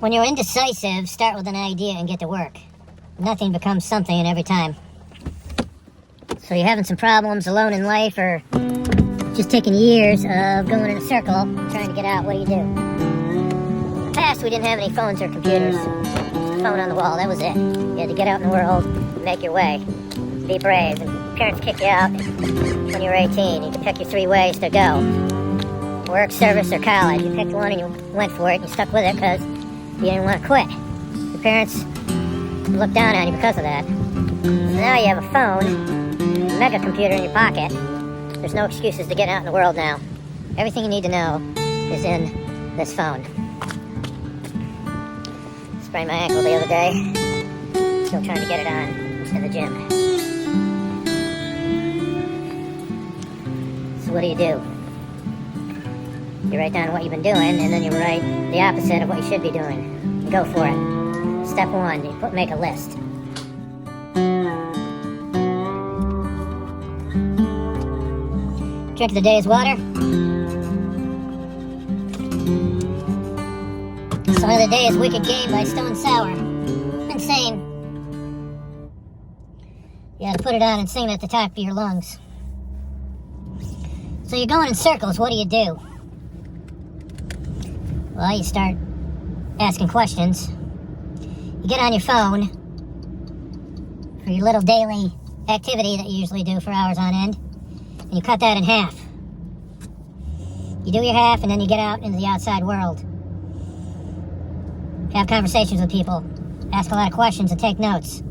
When you're indecisive, start with an idea and get to work. Nothing becomes something every time. So you're having some problems alone in life, or just taking years of going in a circle, trying to get out, what do you do? In the past, we didn't have any phones or computers. Phone on the wall, that was it. You had to get out in the world, make your way, be brave. And parents kicked you out when you were 18. You could pick your 3 ways to go. Work, service, or college. You picked one and you went for it, and you stuck with it because you didn't want to quit. Your parents looked down on you because of that. So now you have a phone, a mega computer in your pocket. There's no excuses to get out in the world now. Everything you need to know is in this phone. Sprained my ankle the other day. Still trying to get it on. It's in the gym. So what do? You write down what you've been doing, and then you write the opposite of what you should be doing. And go for it. Step 1, you make a list. Drink of the day is water. Song of the day is Wicked Game by Stone Sour. Insane. You gotta put it on and sing it at the top of your lungs. So you're going in circles, what do? Well, you start asking questions. You get on your phone for your little daily activity that you usually do for hours on end, and you cut that in half. You do your half, and then you get out into the outside world. Have conversations with people. Ask a lot of questions and take notes.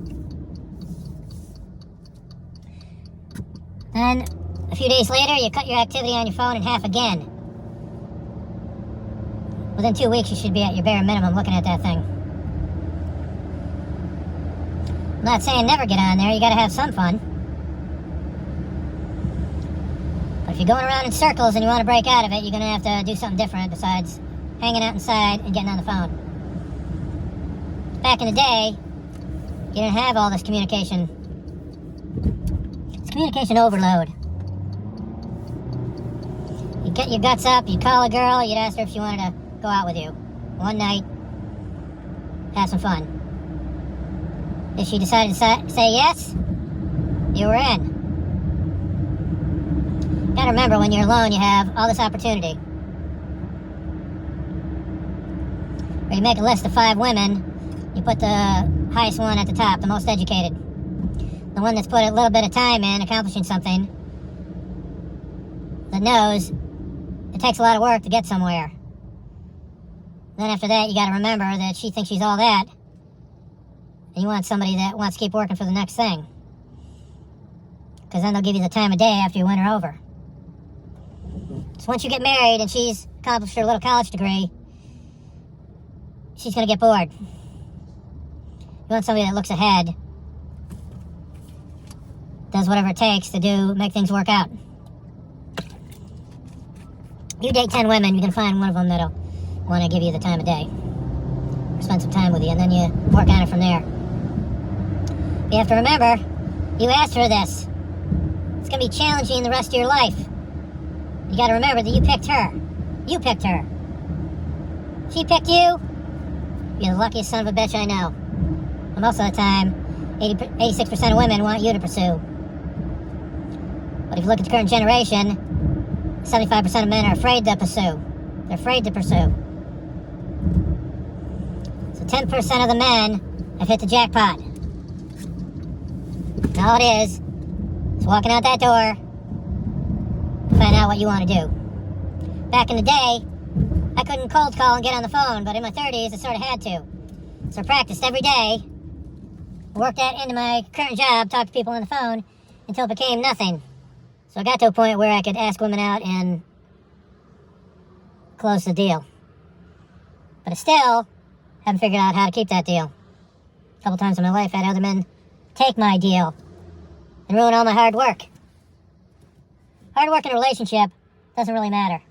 Then, a few days later, you cut your activity on your phone in half again. Within 2 weeks, you should be at your bare minimum looking at that thing. I'm not saying never get on there. You gotta have some fun. But if you're going around in circles and you want to break out of it, you're gonna have to do something different besides hanging out inside and getting on the phone. Back in the day, you didn't have all this communication. It's communication overload. You get your guts up, you'd call a girl, you'd ask her if she wanted to go out with you. One night, have some fun. If she decided to say yes, you were in. You gotta remember, when you're alone, you have all this opportunity. Or you make a list of 5 women, you put the highest one at the top, the most educated. The one that's put a little bit of time in accomplishing something, that knows it takes a lot of work to get somewhere. Then after that, you gotta remember that she thinks she's all that, and you want somebody that wants to keep working for the next thing. Because then they'll give you the time of day after you win her over. So once you get married and she's accomplished her little college degree, she's gonna get bored. You want somebody that looks ahead, does whatever it takes to make things work out. You date 10 women, you can find one of them that'll want to give you the time of day, or spend some time with you, and then you work on it from there. You have to remember, you asked for this. It's going to be challenging the rest of your life. You got to remember that you picked her. You picked her. She picked you. You're the luckiest son of a bitch I know. And most of the time, 86% of women want you to pursue. But if you look at the current generation, 75% of men are afraid to pursue. They're afraid to pursue. So 10% of the men have hit the jackpot. And all it is walking out that door to find out what you want to do. Back in the day, I couldn't cold call and get on the phone, but in my 30s, I sort of had to. So I practiced every day, worked that into my current job, talked to people on the phone, until it became nothing. So I got to a point where I could ask women out and close the deal. But I still haven't figured out how to keep that deal. A couple times in my life, I had other men take my deal and ruin all my hard work. Hard work in a relationship doesn't really matter.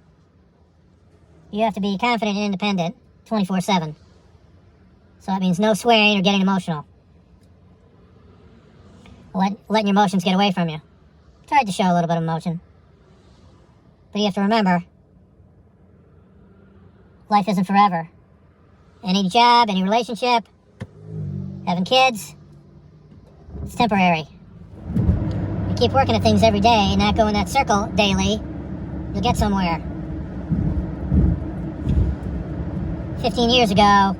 You have to be confident and independent 24/7. So that means no swearing or getting emotional. Letting your emotions get away from you. Tried to show a little bit of emotion. But you have to remember, life isn't forever. any job, any relationship, having kids, it's temporary. You keep working at things every day and not go in that circle daily, you'll get somewhere. 15 years ago,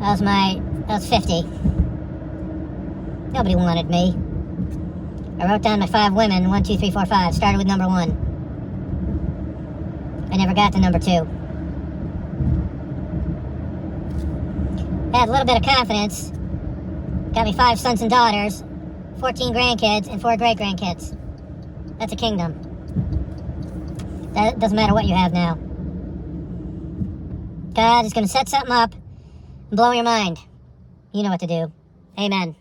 I was 50. Nobody wanted me. I wrote down my 5 women, 1, 2, 3, 4, 5. Started with number 1. I never got to number 2. I had a little bit of confidence. Got me 5 sons and daughters, 14 grandkids, and 4 great-grandkids. That's a kingdom. That doesn't matter what you have now. God is going to set something up and blow your mind. You know what to do. Amen.